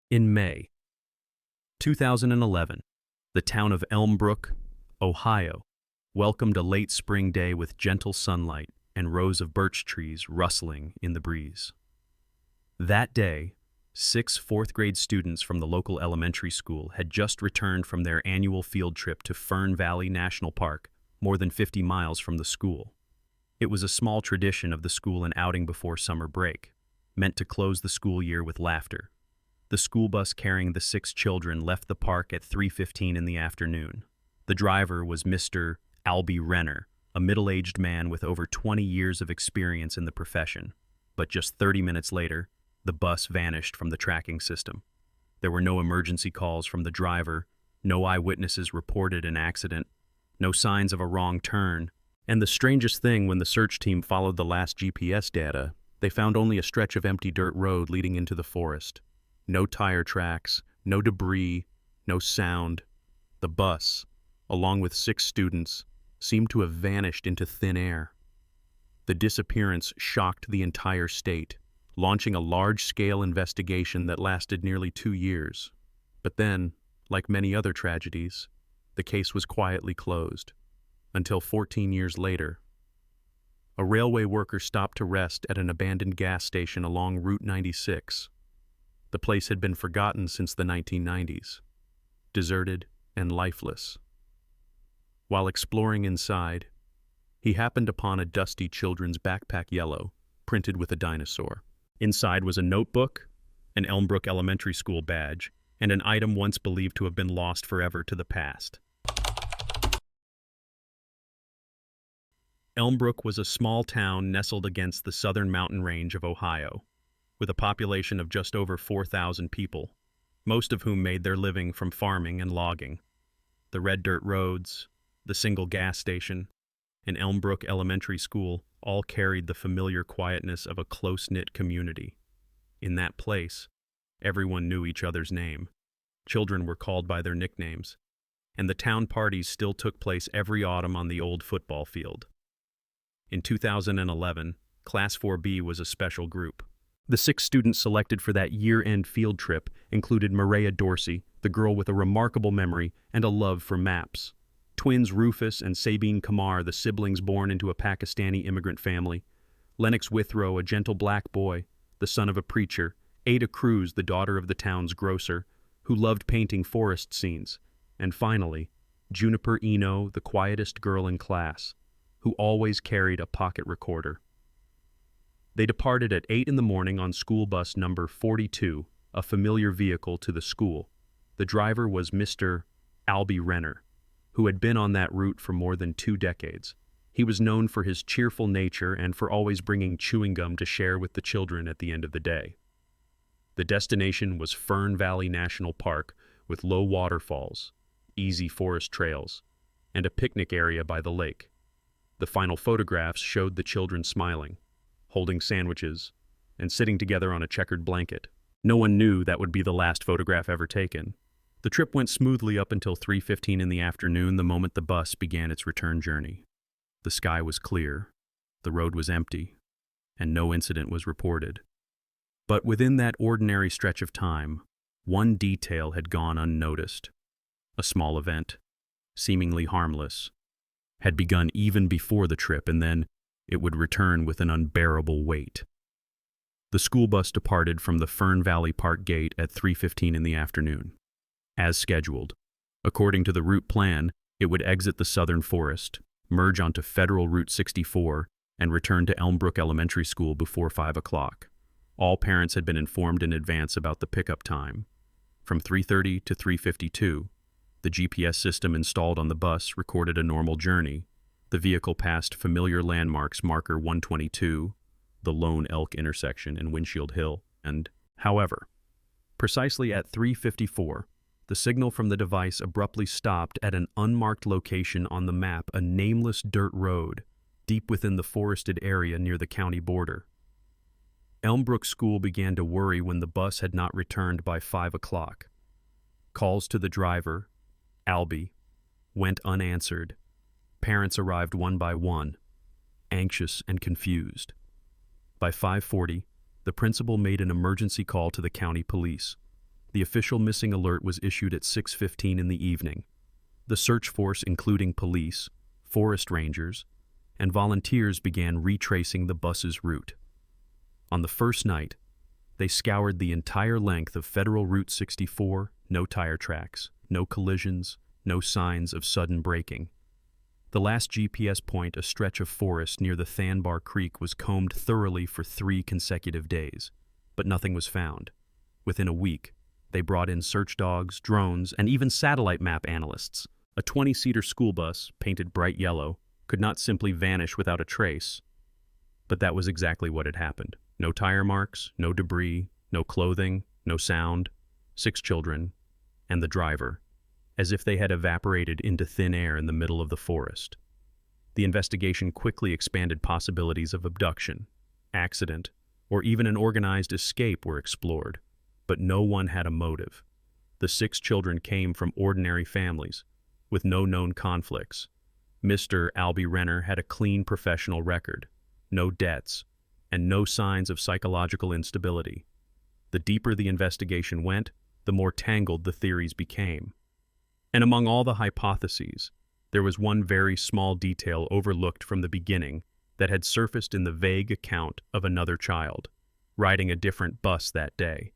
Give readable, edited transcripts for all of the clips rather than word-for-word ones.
In May 2011, the town of Elmbrook, Ohio, welcomed a late spring day with gentle sunlight and rows of birch trees rustling in the breeze. That day, 6 fourth-grade students from the local elementary school had just returned from their annual field trip to Fern Valley National Park, more than 50 miles from the school. It was a small tradition of the school an outing before summer break, meant to close the school year with laughter. The school bus carrying the 6 children left the park at 3:15 in the afternoon. The driver was Mr. Albie Renner, a middle-aged man with over 20 years of experience in the profession. But just 30 minutes later, the bus vanished from the tracking system. There were no emergency calls from the driver, no eyewitnesses reported an accident, no signs of a wrong turn. And the strangest thing, when the search team followed the last GPS data, they found only a stretch of empty dirt road leading into the forest. No tire tracks, no debris, no sound. The bus, along with 6 students, seemed to have vanished into thin air. The disappearance shocked the entire state, launching a large-scale investigation that lasted nearly 2 years. But then, like many other tragedies, the case was quietly closed, until 14 years later. A railway worker stopped to rest at an abandoned gas station along Route 96. The place had been forgotten since the 1990s, deserted and lifeless. While exploring inside, he happened upon a dusty children's backpack yellow, printed with a dinosaur. Inside was a notebook, an Elmbrook Elementary School badge, and an item once believed to have been lost forever to the past. Elmbrook was a small town nestled against the southern mountain range of Ohio, with a population of just over 4,000 people, most of whom made their living from farming and logging. The red dirt roads, the single gas station, and Elmbrook Elementary School all carried the familiar quietness of a close-knit community. In that place, everyone knew each other's name. Children were called by their nicknames, and the town parties still took place every autumn on the old football field. In 2011, Class 4B was a special group. The 6 students selected for that year-end field trip included Maria Dorsey, the girl with a remarkable memory and a love for maps. Twins Rufus and Sabine Kamar, the siblings born into a Pakistani immigrant family. Lennox Withrow, a gentle black boy, the son of a preacher. Ada Cruz, the daughter of the town's grocer, who loved painting forest scenes. And finally, Juniper Eno, the quietest girl in class, who always carried a pocket recorder. They departed at 8 in the morning on school bus number 42, a familiar vehicle to the school. The driver was Mr. Albie Renner, who had been on that route for more than 2 decades. He was known for his cheerful nature and for always bringing chewing gum to share with the children at the end of the day. The destination was Fern Valley National Park, with low waterfalls, easy forest trails, and a picnic area by the lake. The final photographs showed the children smiling, holding sandwiches, and sitting together on a checkered blanket. No one knew that would be the last photograph ever taken. The trip went smoothly up until 3:15 in the afternoon, the moment the bus began its return journey. The sky was clear, the road was empty, and no incident was reported. But within that ordinary stretch of time, one detail had gone unnoticed. A small event, seemingly harmless, had begun even before the trip, and then it would return with an unbearable weight. The school bus departed from the Fern Valley Park gate at 3:15 in the afternoon. As scheduled, according to the route plan, it would exit the southern forest, merge onto Federal Route 64, and return to Elmbrook Elementary School before 5 o'clock. All parents had been informed in advance about the pickup time. From 3:30 to 3:52, the GPS system installed on the bus recorded a normal journey. The vehicle passed familiar landmarks, marker 122, the Lone Elk intersection in Windshield Hill, and, however, precisely at 3:54, the signal from the device abruptly stopped at an unmarked location on the map, a nameless dirt road, deep within the forested area near the county border. Elmbrook School began to worry when the bus had not returned by 5 o'clock. Calls to the driver, Albie, went unanswered. Parents arrived one by one, anxious and confused. By 5:40, the principal made an emergency call to the county police. The official missing alert was issued at 6:15 in the evening. The search force, including police, forest rangers, and volunteers, began retracing the bus's route. On the first night, they scoured the entire length of Federal Route 64, no tire tracks, no collisions, no signs of sudden braking. The last GPS point, a stretch of forest near the Thanbar Creek, was combed thoroughly for 3 consecutive days, but nothing was found. Within a week, they brought in search dogs, drones, and even satellite map analysts. A 20-seater school bus, painted bright yellow, could not simply vanish without a trace. But that was exactly what had happened. No tire marks, no debris, no clothing, no sound, 6 children, and the driver, as if they had evaporated into thin air in the middle of the forest. The investigation quickly expanded. Possibilities of abduction, accident, or even an organized escape were explored, but no one had a motive. The 6 children came from ordinary families, with no known conflicts. Mr. Albie Renner had a clean professional record, no debts, and no signs of psychological instability. The deeper the investigation went, the more tangled the theories became. And among all the hypotheses, there was one very small detail overlooked from the beginning that had surfaced in the vague account of another child, riding a different bus that day.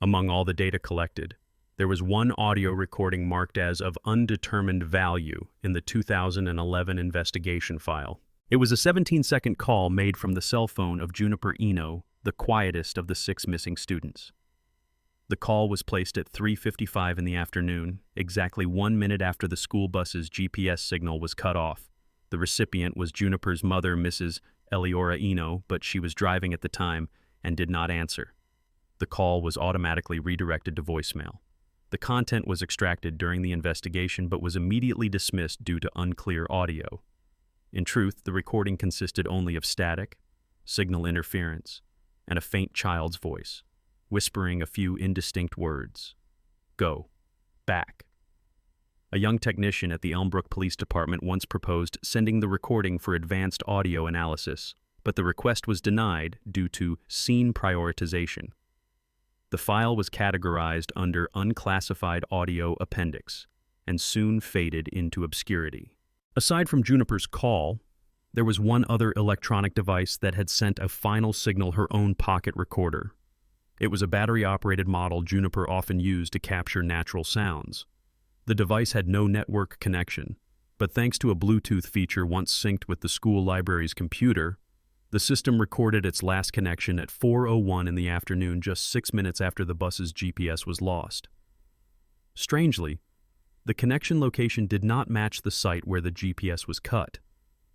Among all the data collected, there was one audio recording marked as of undetermined value in the 2011 investigation file. It was a 17-second call made from the cell phone of Juniper Eno, the quietest of the 6 missing students. The call was placed at 3:55 in the afternoon, exactly 1 minute after the school bus's GPS signal was cut off. The recipient was Juniper's mother, Mrs. Eliora Eno, but she was driving at the time and did not answer. The call was automatically redirected to voicemail. The content was extracted during the investigation but was immediately dismissed due to unclear audio. In truth, the recording consisted only of static, signal interference, and a faint child's voice, whispering a few indistinct words. Go. Back. A young technician at the Elmbrook Police Department once proposed sending the recording for advanced audio analysis, but the request was denied due to scene prioritization. The file was categorized under Unclassified Audio Appendix and soon faded into obscurity. Aside from Juniper's call, there was one other electronic device that had sent a final signal, her own pocket recorder. It was a battery-operated model Juniper often used to capture natural sounds. The device had no network connection, but thanks to a Bluetooth feature once synced with the school library's computer, the system recorded its last connection at 4:01 in the afternoon, just 6 minutes after the bus's GPS was lost. Strangely, the connection location did not match the site where the GPS was cut.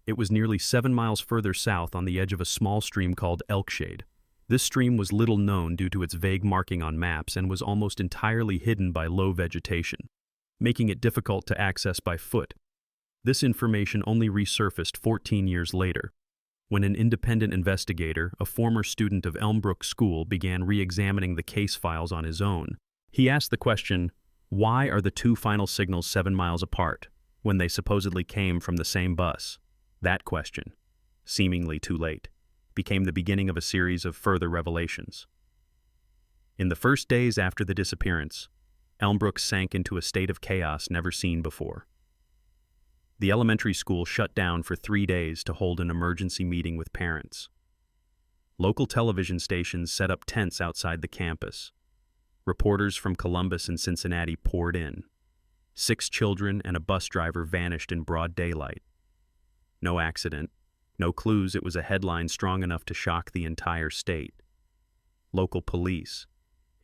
It was nearly 7 miles further south on the edge of a small stream called Elkshade. This stream was little known due to its vague marking on maps and was almost entirely hidden by low vegetation, making it difficult to access by foot. This information only resurfaced 14 years later, when an independent investigator, a former student of Elmbrook School, began re-examining the case files on his own. He asked the question, why are the 2 final signals 7 miles apart when they supposedly came from the same bus? That question, seemingly too late, became the beginning of a series of further revelations. In the first days after the disappearance, Elmbrook sank into a state of chaos never seen before. The elementary school shut down for 3 days to hold an emergency meeting with parents. Local television stations set up tents outside the campus. Reporters from Columbus and Cincinnati poured in. 6 children and a bus driver vanished in broad daylight. No accident, no clues. It was a headline strong enough to shock the entire state. Local police,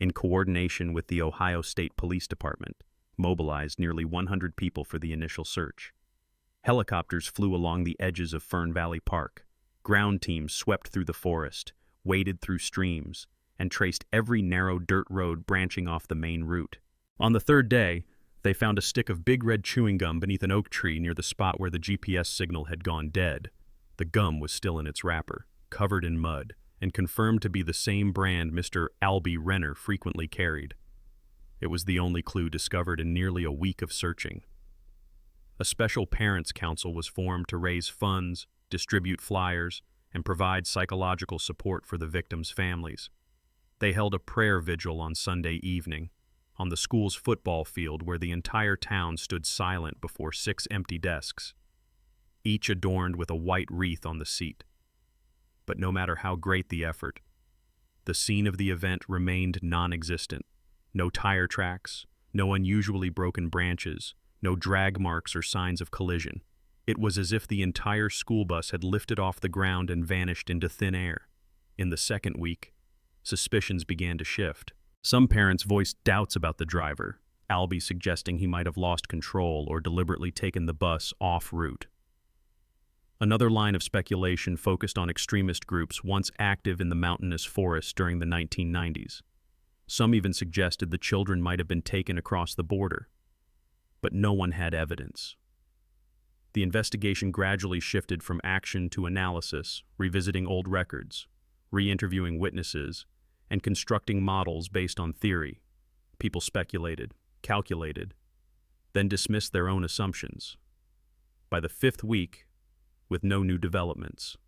in coordination with the Ohio State Police Department, mobilized nearly 100 people for the initial search. Helicopters flew along the edges of Fern Valley Park. Ground teams swept through the forest, waded through streams, and traced every narrow dirt road branching off the main route. On the 3rd day, they found a stick of big red chewing gum beneath an oak tree near the spot where the GPS signal had gone dead. The gum was still in its wrapper, covered in mud, and confirmed to be the same brand Mr. Albie Renner frequently carried. It was the only clue discovered in nearly a week of searching. A special parents' council was formed to raise funds, distribute flyers, and provide psychological support for the victims' families. They held a prayer vigil on Sunday evening, on the school's football field where the entire town stood silent before 6 empty desks, each adorned with a white wreath on the seat. But no matter how great the effort, the scene of the event remained non-existent. No tire tracks, no unusually broken branches, no drag marks or signs of collision. It was as if the entire school bus had lifted off the ground and vanished into thin air. In the second week, suspicions began to shift. Some parents voiced doubts about the driver, Albie suggesting he might have lost control or deliberately taken the bus off route. Another line of speculation focused on extremist groups once active in the mountainous forest during the 1990s. Some even suggested the children might have been taken across the border. But no one had evidence. The investigation gradually shifted from action to analysis, revisiting old records, re-interviewing witnesses, and constructing models based on theory. People speculated, calculated, then dismissed their own assumptions. By the 5th week, with no new developments,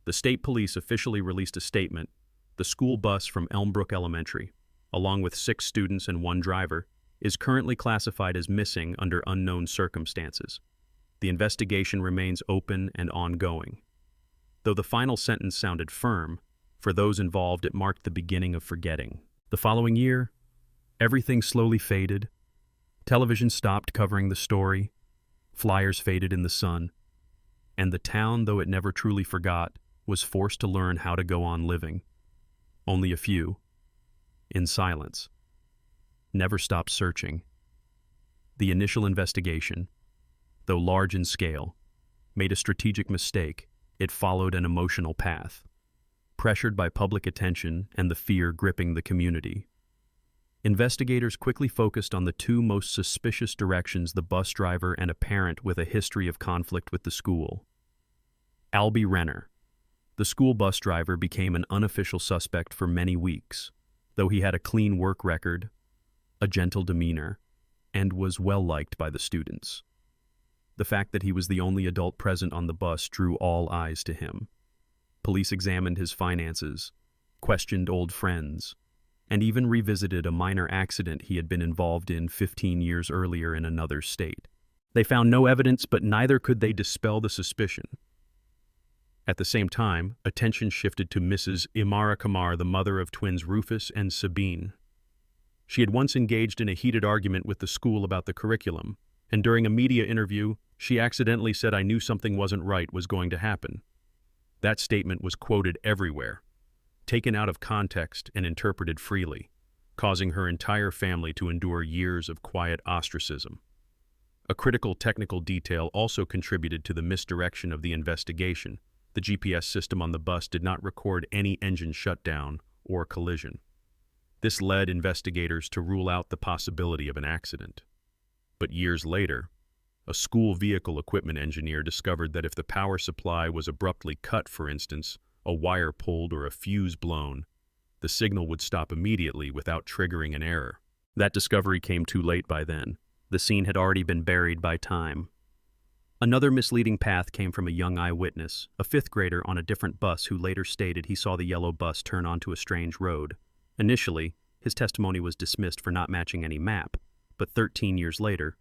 the state police officially released a statement. The school bus from Elmbrook Elementary, along with 6 students and 1 driver, is currently classified as missing under unknown circumstances. The investigation remains open and ongoing. Though the final sentence sounded firm, for those involved it marked the beginning of forgetting. The following year, everything slowly faded. Television stopped covering the story, flyers faded in the sun, and the town, though it never truly forgot, was forced to learn how to go on living. Only a few, in silence, never stopped searching. The initial investigation, though large in scale, made a strategic mistake. It followed an emotional path, pressured by public attention and the fear gripping the community. Investigators quickly focused on the 2 most suspicious directions: the bus driver and a parent with a history of conflict with the school. Albie Renner, the school bus driver, became an unofficial suspect for many weeks, though he had a clean work record, a gentle demeanor, and was well-liked by the students. The fact that he was the only adult present on the bus drew all eyes to him. Police examined his finances, questioned old friends, and even revisited a minor accident he had been involved in 15 years earlier in another state. They found no evidence, but neither could they dispel the suspicion. At the same time, attention shifted to Mrs. Imara Kamar, the mother of twins Rufus and Sabine. She had once engaged in a heated argument with the school about the curriculum, and during a media interview, she accidentally said, "I knew something wasn't right was going to happen." That statement was quoted everywhere, taken out of context and interpreted freely, causing her entire family to endure years of quiet ostracism. A critical technical detail also contributed to the misdirection of the investigation. The GPS system on the bus did not record any engine shutdown or collision. This led investigators to rule out the possibility of an accident. But years later, a school vehicle equipment engineer discovered that if the power supply was abruptly cut, for instance, a wire pulled or a fuse blown, the signal would stop immediately without triggering an error. That discovery came too late by then. The scene had already been buried by time. Another misleading path came from a young eyewitness, a 5th grader on a different bus who later stated he saw the yellow bus turn onto a strange road. Initially, his testimony was dismissed for not matching any map, but 13 years later,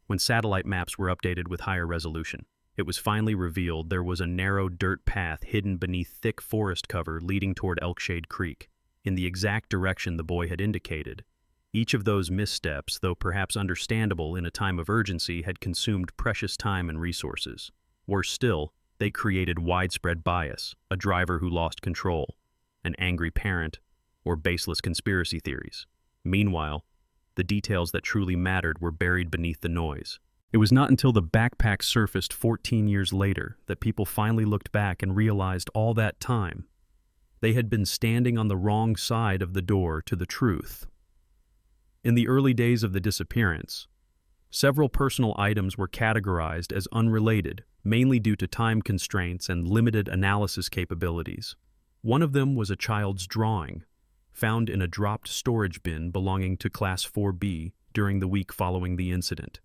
when satellite maps were updated with higher resolution, it was finally revealed there was a narrow dirt path hidden beneath thick forest cover leading toward Elkshade Creek, in the exact direction the boy had indicated. Each of those missteps, though perhaps understandable in a time of urgency, had consumed precious time and resources. Worse still, they created widespread bias, a driver who lost control, an angry parent, or baseless conspiracy theories. Meanwhile, the details that truly mattered were buried beneath the noise. It was not until the backpack surfaced 14 years later that people finally looked back and realized all that time they had been standing on the wrong side of the door to the truth. In the early days of the disappearance, several personal items were categorized as unrelated, mainly due to time constraints and limited analysis capabilities. One of them was a child's drawing, found in a dropped storage bin belonging to Class 4B during the week following the incident.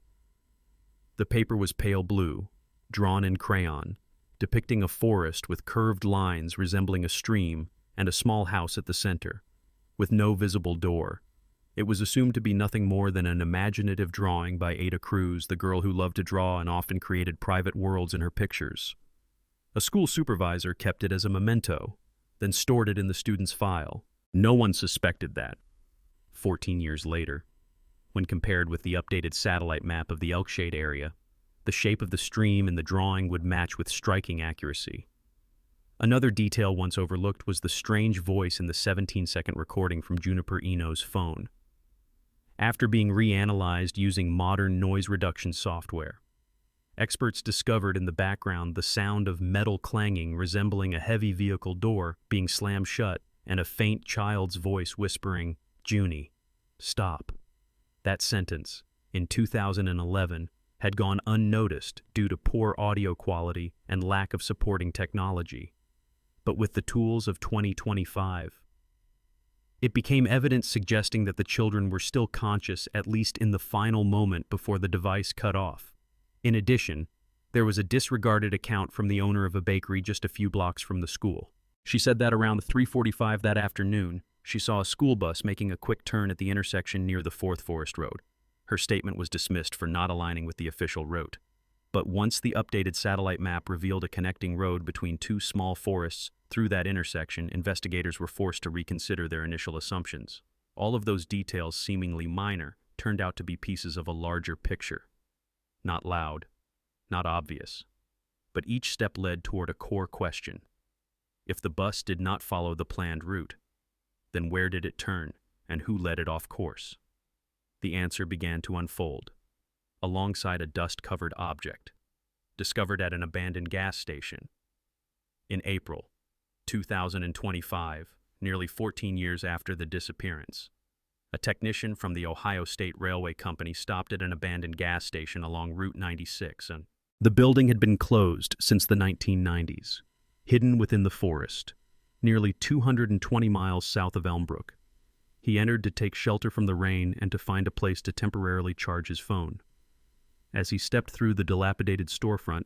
The paper was pale blue, drawn in crayon, depicting a forest with curved lines resembling a stream and a small house at the center, with no visible door. It was assumed to be nothing more than an imaginative drawing by Ada Cruz, the girl who loved to draw and often created private worlds in her pictures. A school supervisor kept it as a memento, then stored it in the student's file. No one suspected that. 14 years later, when compared with the updated satellite map of the Elkshade area, the shape of the stream in the drawing would match with striking accuracy. Another detail once overlooked was the strange voice in the 17-second recording from Juniper Eno's phone. After being reanalyzed using modern noise reduction software, experts discovered in the background the sound of metal clanging resembling a heavy vehicle door being slammed shut and a faint child's voice whispering, "Junie, stop." That sentence, in 2011, had gone unnoticed due to poor audio quality and lack of supporting technology. But with the tools of 2025, it became evidence suggesting that the children were still conscious at least in the final moment before the device cut off. In addition, there was a disregarded account from the owner of a bakery just a few blocks from the school. She said that around 3:45 that afternoon, she saw a school bus making a quick turn at the intersection near the 4th Forest Road. Her statement was dismissed for not aligning with the official route. But once the updated satellite map revealed a connecting road between two small forests through that intersection, investigators were forced to reconsider their initial assumptions. All of those details, seemingly minor, turned out to be pieces of a larger picture. Not loud, not obvious, but each step led toward a core question. If the bus did not follow the planned route, then where did it turn, and who led it off course? The answer began to unfold, alongside a dust-covered object, discovered at an abandoned gas station. In April 2025, nearly 14 years after the disappearance, a technician from the Ohio State Railway Company stopped at an abandoned gas station along Route 96. The building had been closed since the 1990s, hidden within the forest, nearly 220 miles south of Elmbrook. He entered to take shelter from the rain and to find a place to temporarily charge his phone. As he stepped through the dilapidated storefront,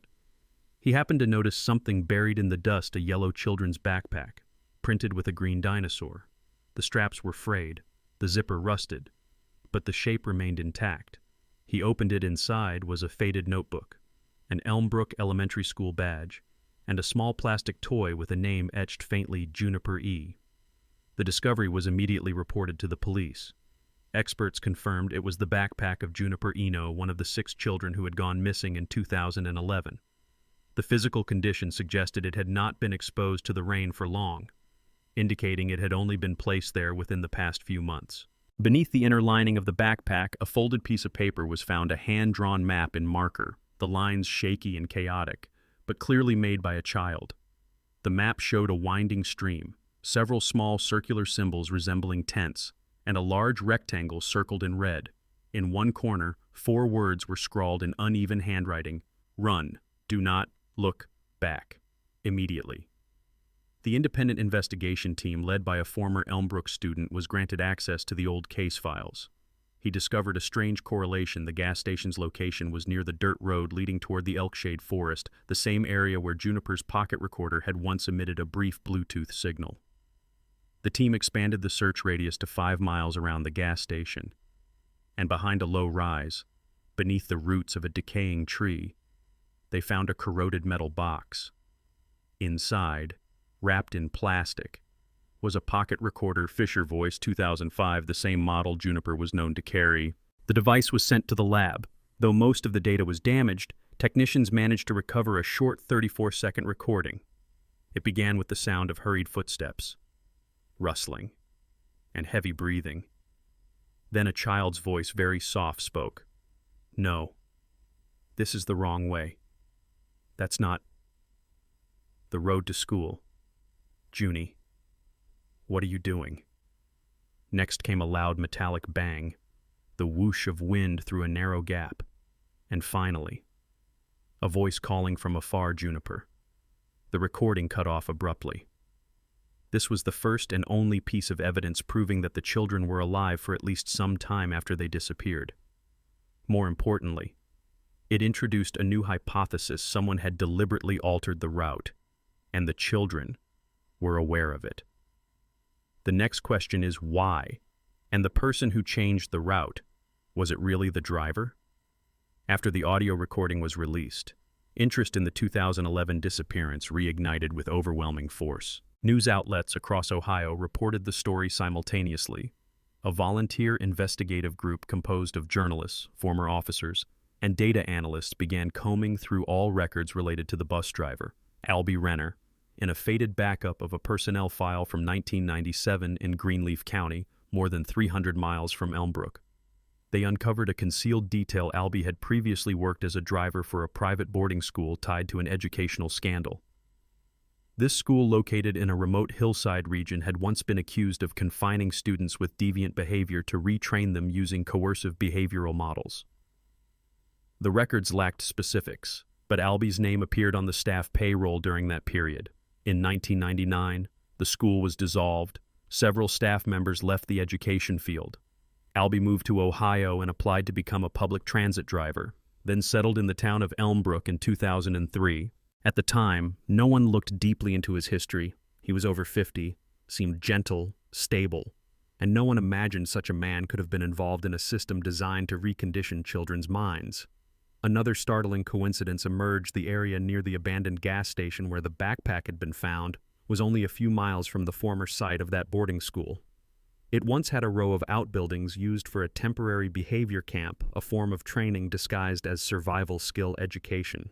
he happened to notice something buried in the dust: a yellow children's backpack, printed with a green dinosaur. The straps were frayed, the zipper rusted, but the shape remained intact. He opened it. Inside was a faded notebook, an Elmbrook Elementary School badge, and a small plastic toy with a name etched faintly, Juniper E. The discovery was immediately reported to the police. Experts confirmed it was the backpack of Juniper Eno, one of the 6 children who had gone missing in 2011. The physical condition suggested it had not been exposed to the rain for long, indicating it had only been placed there within the past few months. Beneath the inner lining of the backpack, a folded piece of paper was found, a hand-drawn map in marker, the lines shaky and chaotic, but clearly made by a child. The map showed a winding stream, several small circular symbols resembling tents, and a large rectangle circled in red. In one corner, 4 words were scrawled in uneven handwriting: "Run, do not look back, immediately." The independent investigation team, led by a former Elmbrook student, was granted access to the old case files. He discovered a strange correlation. The gas station's location was near the dirt road leading toward the Elkshade Forest, the same area where Juniper's pocket recorder had once emitted a brief Bluetooth signal. The team expanded the search radius to 5 miles around the gas station, and behind a low rise, beneath the roots of a decaying tree, they found a corroded metal box. Inside, wrapped in plastic, was a pocket recorder, Fisher Voice 2005, the same model Juniper was known to carry. The device was sent to the lab. Though most of the data was damaged, technicians managed to recover a short 34-second recording. It began with the sound of hurried footsteps, rustling, and heavy breathing. Then a child's voice, very soft, spoke. "No, this is the wrong way. That's not the road to school. Junie, what are you doing?" Next came a loud metallic bang, the whoosh of wind through a narrow gap, and finally, a voice calling from afar, "Juniper." The recording cut off abruptly. This was the first and only piece of evidence proving that the children were alive for at least some time after they disappeared. More importantly, it introduced a new hypothesis: someone had deliberately altered the route, and the children were aware of it. The next question is why? And the person who changed the route, was it really the driver? After the audio recording was released, interest in the 2011 disappearance reignited with overwhelming force. News outlets across Ohio reported the story simultaneously. A volunteer investigative group composed of journalists, former officers, and data analysts began combing through all records related to the bus driver, Albie Renner, in a faded backup of a personnel file from 1997 in Greenleaf County, more than 300 miles from Elmbrook. They uncovered a concealed detail. Albie had previously worked as a driver for a private boarding school tied to an educational scandal. This school, located in a remote hillside region, had once been accused of confining students with deviant behavior to retrain them using coercive behavioral models. The records lacked specifics, but Albie's name appeared on the staff payroll during that period. In 1999, the school was dissolved. Several staff members left the education field. Albie moved to Ohio and applied to become a public transit driver, then settled in the town of Elmbrook in 2003. At the time, no one looked deeply into his history. He was over 50, seemed gentle, stable, and no one imagined such a man could have been involved in a system designed to recondition children's minds. Another startling coincidence emerged. The area near the abandoned gas station where the backpack had been found was only a few miles from the former site of that boarding school. It once had a row of outbuildings used for a temporary behavior camp, a form of training disguised as survival skill education.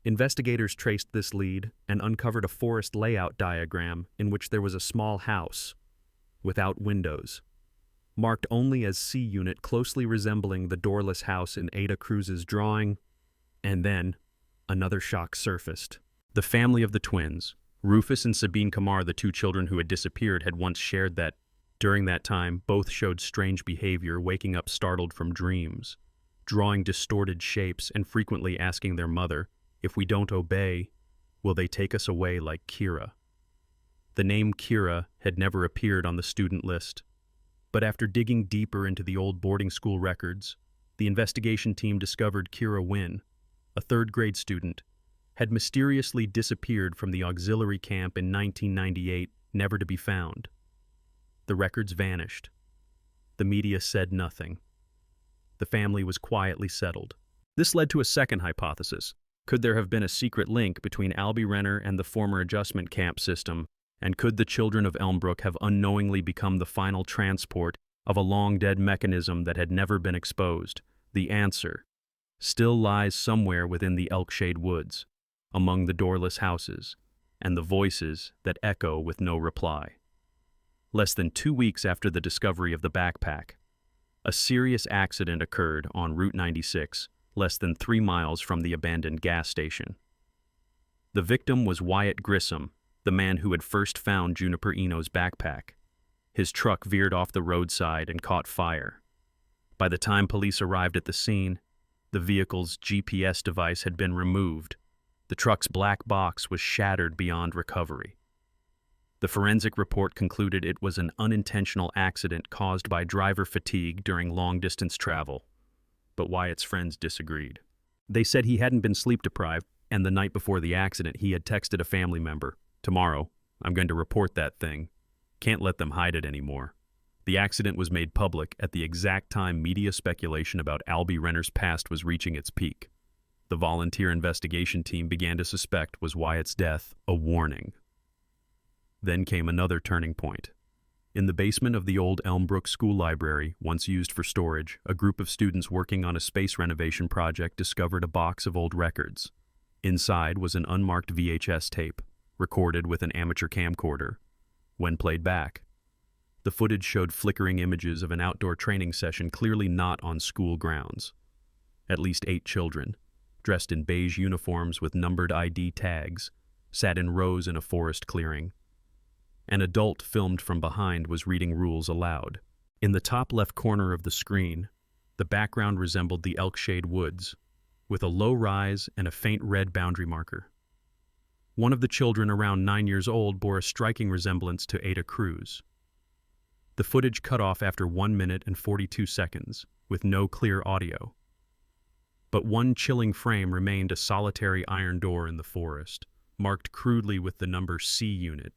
Investigators traced this lead and uncovered a forest layout diagram in which there was a small house, without windows, marked only as C Unit, closely resembling the doorless house in Ada Cruz's drawing. And then, another shock surfaced. The family of the twins, Rufus and Sabine Kamar, the two children who had disappeared, had once shared that, during that time, both showed strange behavior, waking up startled from dreams, drawing distorted shapes, and frequently asking their mother, "If we don't obey, will they take us away like Kira?" The name Kira had never appeared on the student list, but after digging deeper into the old boarding school records, the investigation team discovered Kira Wynn, a third-grade student, had mysteriously disappeared from the auxiliary camp in 1998, never to be found. The records vanished. The media said nothing. The family was quietly settled. This led to a second hypothesis. Could there have been a secret link between Albie Renner and the former adjustment camp system, and could the children of Elmbrook have unknowingly become the final transport of a long-dead mechanism that had never been exposed? The answer still lies somewhere within the Elkshade Woods, among the doorless houses, and the voices that echo with no reply. Less than 2 weeks after the discovery of the backpack, a serious accident occurred on Route 96, less than 3 miles from the abandoned gas station. The victim was Wyatt Grissom, the man who had first found Juniper Eno's backpack. His truck veered off the roadside and caught fire. By the time police arrived at the scene, the vehicle's GPS device had been removed. The truck's black box was shattered beyond recovery. The forensic report concluded it was an unintentional accident caused by driver fatigue during long-distance travel. But Wyatt's friends disagreed. They said he hadn't been sleep-deprived, and the night before the accident he had texted a family member, "Tomorrow, I'm going to report that thing. Can't let them hide it anymore." The accident was made public at the exact time media speculation about Albie Renner's past was reaching its peak. The volunteer investigation team began to suspect was Wyatt's death a warning. Then came another turning point. In the basement of the old Elmbrook School Library, once used for storage, a group of students working on a space renovation project discovered a box of old records. Inside was an unmarked VHS tape, recorded with an amateur camcorder. When played back, the footage showed flickering images of an outdoor training session clearly not on school grounds. At least 8 children, dressed in beige uniforms with numbered ID tags, sat in rows in a forest clearing. An adult filmed from behind was reading rules aloud. In the top left corner of the screen, the background resembled the Elkshade Woods, with a low rise and a faint red boundary marker. One of the children, around 9 years old, bore a striking resemblance to Ada Cruz. The footage cut off after 1 minute and 42 seconds, with no clear audio. But one chilling frame remained: a solitary iron door in the forest, marked crudely with the number C Unit.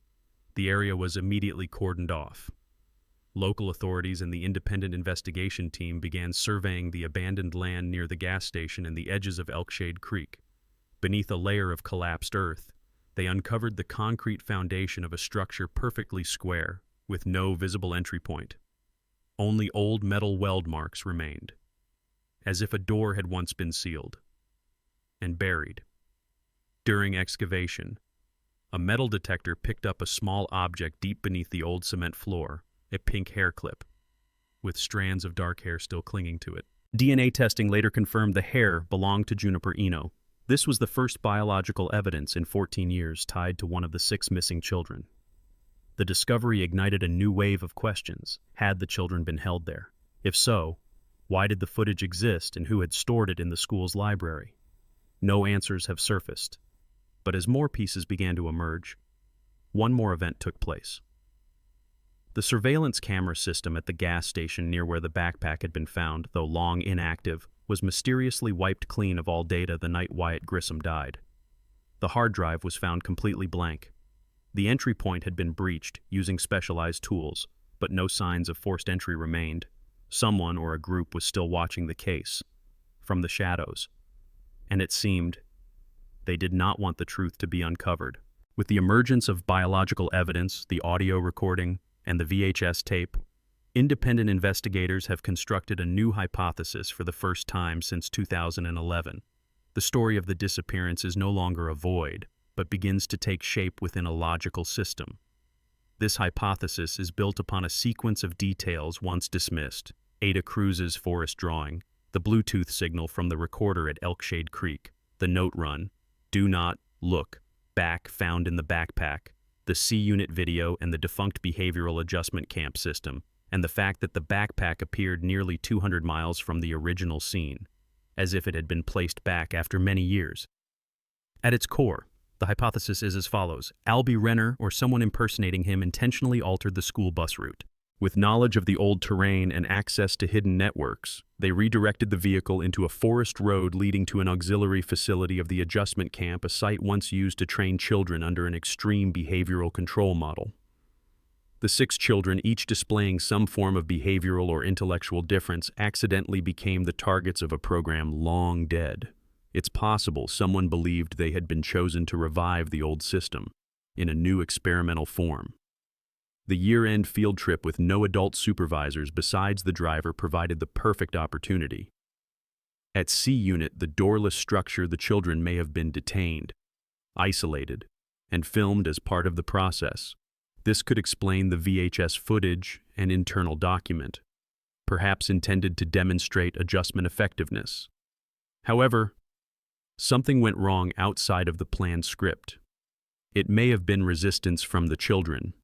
The area was immediately cordoned off. Local authorities and the independent investigation team began surveying the abandoned land near the gas station and the edges of Elkshade Creek. Beneath a layer of collapsed earth, they uncovered the concrete foundation of a structure perfectly square, with no visible entry point. Only old metal weld marks remained, as if a door had once been sealed and buried. During excavation, a metal detector picked up a small object deep beneath the old cement floor, a pink hair clip, with strands of dark hair still clinging to it. DNA testing later confirmed the hair belonged to Juniper Eno. This was the first biological evidence in 14 years tied to one of the 6 missing children. The discovery ignited a new wave of questions. Had the children been held there? If so, why did the footage exist and who had stored it in the school's library? No answers have surfaced. But as more pieces began to emerge, one more event took place. The surveillance camera system at the gas station near where the backpack had been found, though long inactive, was mysteriously wiped clean of all data the night Wyatt Grissom died. The hard drive was found completely blank. The entry point had been breached using specialized tools, but no signs of forced entry remained. Someone or a group was still watching the case, from the shadows. And it seemed they did not want the truth to be uncovered. With the emergence of biological evidence, the audio recording, and the VHS tape, independent investigators have constructed a new hypothesis for the first time since 2011. The story of the disappearance is no longer a void, but begins to take shape within a logical system. This hypothesis is built upon a sequence of details once dismissed: Ada Cruz's forest drawing, the Bluetooth signal from the recorder at Elkshade Creek, the note run, "Do not look back" found in the backpack, the C-Unit video and the defunct behavioral adjustment camp system, and the fact that the backpack appeared nearly 200 miles from the original scene, as if it had been placed back after many years. At its core, the hypothesis is as follows: Albie Renner or someone impersonating him intentionally altered the school bus route. With knowledge of the old terrain and access to hidden networks, they redirected the vehicle into a forest road leading to an auxiliary facility of the adjustment camp, a site once used to train children under an extreme behavioral control model. The 6 children, each displaying some form of behavioral or intellectual difference, accidentally became the targets of a program long dead. It's possible someone believed they had been chosen to revive the old system in a new experimental form. The year-end field trip with no adult supervisors besides the driver provided the perfect opportunity. At C-Unit, the doorless structure, the children may have been detained, isolated, and filmed as part of the process. This could explain the VHS footage and internal document, perhaps intended to demonstrate adjustment effectiveness. However, something went wrong outside of the planned script. It may have been resistance from the children,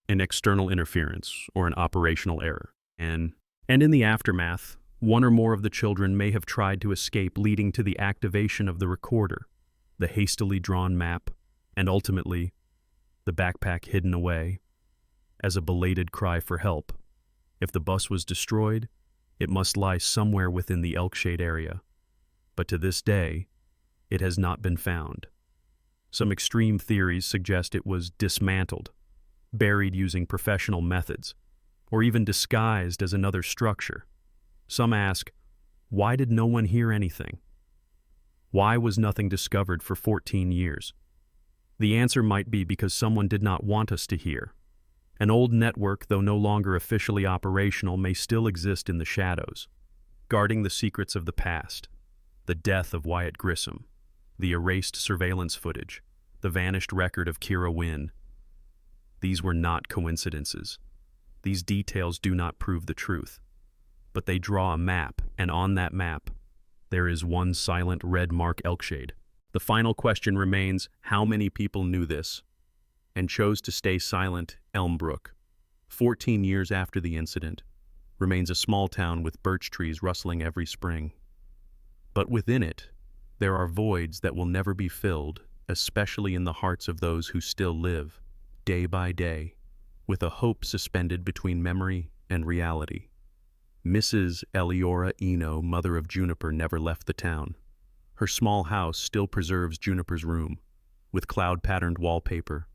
an external interference, or an operational error. And in the aftermath, one or more of the children may have tried to escape, leading to the activation of the recorder, the hastily drawn map, and ultimately, the backpack hidden away as a belated cry for help. If the bus was destroyed, it must lie somewhere within the Elkshade area. But to this day, it has not been found. Some extreme theories suggest it was dismantled, buried using professional methods, or even disguised as another structure. Some ask, why did no one hear anything? Why was nothing discovered for 14 years? The answer might be because someone did not want us to hear. An old network, though no longer officially operational, may still exist in the shadows, guarding the secrets of the past: the death of Wyatt Grissom, the erased surveillance footage, the vanished record of Kira Wynn. These were not coincidences. These details do not prove the truth, but they draw a map, and on that map, there is one silent red mark: Elkshade. The final question remains, how many people knew this and chose to stay silent? Elmbrook, 14 years after the incident, remains a small town with birch trees rustling every spring. But within it, there are voids that will never be filled, especially in the hearts of those who still live, day by day, with a hope suspended between memory and reality. Mrs. Eleora Eno, mother of Juniper, never left the town. Her small house still preserves Juniper's room, with cloud-patterned wallpaper,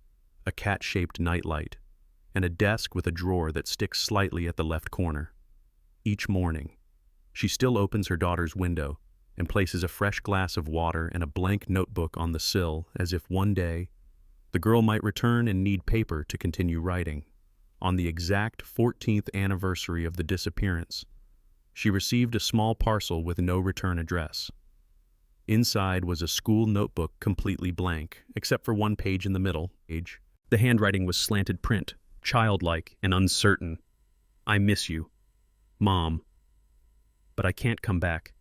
a cat-shaped nightlight, and a desk with a drawer that sticks slightly at the left corner. Each morning, she still opens her daughter's window and places a fresh glass of water and a blank notebook on the sill as if one day the girl might return and need paper to continue writing. On the exact 14th anniversary of the disappearance, she received a small parcel with no return address. Inside was a school notebook completely blank, except for one page in the middle. The handwriting was slanted print, childlike and uncertain. "I miss you, Mom, but I can't come back."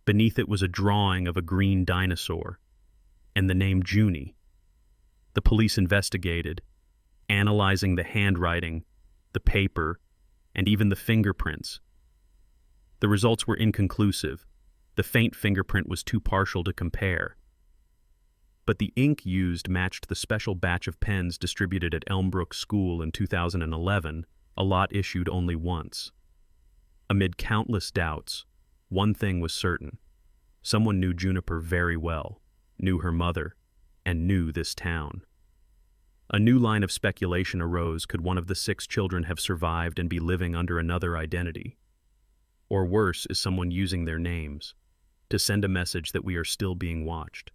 Beneath it was a drawing of a green dinosaur and the name Junie. The police investigated, analyzing the handwriting, the paper, and even the fingerprints. The results were inconclusive. The faint fingerprint was too partial to compare. But the ink used matched the special batch of pens distributed at Elmbrook School in 2011, a lot issued only once. Amid countless doubts, one thing was certain. Someone knew Juniper very well, knew her mother, and knew this town. A new line of speculation arose. Could one of the 6 children have survived and be living under another identity? Or worse, is someone using their names to send a message that we are still being watched?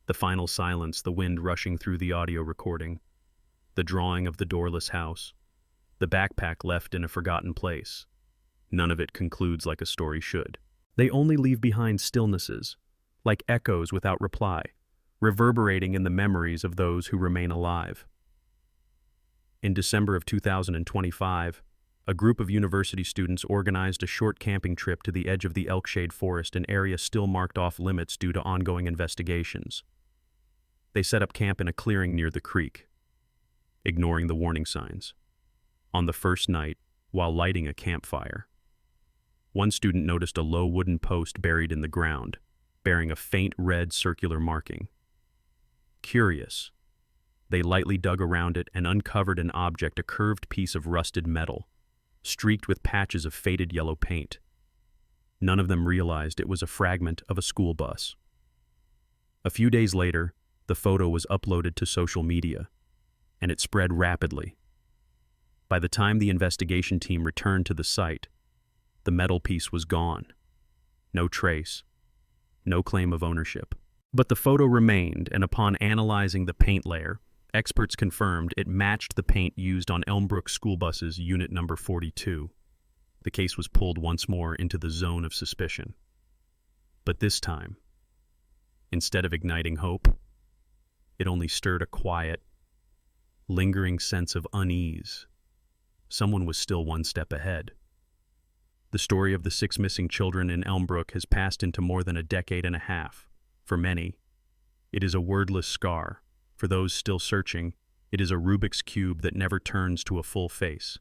The final silence, the wind rushing through the audio recording, the drawing of the doorless house, the backpack left in a forgotten place. None of it concludes like a story should. They only leave behind stillnesses, like echoes without reply, reverberating in the memories of those who remain alive. In December of 2025, a group of university students organized a short camping trip to the edge of the Elkshade Forest, an area still marked off limits due to ongoing investigations. They set up camp in a clearing near the creek, ignoring the warning signs. On the first night, while lighting a campfire, one student noticed a low wooden post buried in the ground, bearing a faint red circular marking. Curious, they lightly dug around it and uncovered an object, a curved piece of rusted metal, streaked with patches of faded yellow paint. None of them realized it was a fragment of a school bus. A few days later, the photo was uploaded to social media, and it spread rapidly. By the time the investigation team returned to the site, the metal piece was gone. No trace, no claim of ownership. But the photo remained, and upon analyzing the paint layer, experts confirmed it matched the paint used on Elmbrook school buses unit number 42. The case was pulled once more into the zone of suspicion. But this time, instead of igniting hope, it only stirred a quiet, lingering sense of unease. Someone was still one step ahead. The story of the 6 missing children in Elmbrook has passed into more than a decade and a half. For many, it is a wordless scar. For those still searching, it is a Rubik's Cube that never turns to a full face.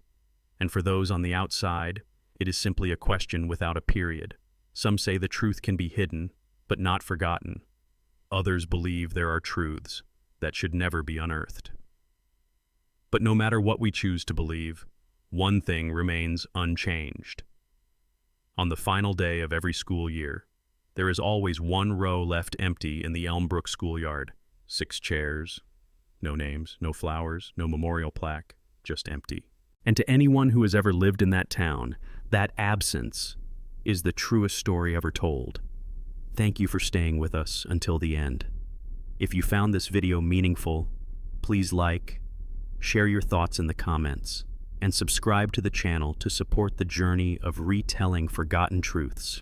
And for those on the outside, it is simply a question without a period. Some say the truth can be hidden, but not forgotten. Others believe there are truths that should never be unearthed. But no matter what we choose to believe, one thing remains unchanged. On the final day of every school year, there is always one row left empty in the Elmbrook schoolyard. 6 chairs, no names, no flowers, no memorial plaque, just empty. And to anyone who has ever lived in that town, that absence is the truest story ever told. Thank you for staying with us until the end. If you found this video meaningful, please like, share your thoughts in the comments, and subscribe to the channel to support the journey of retelling forgotten truths.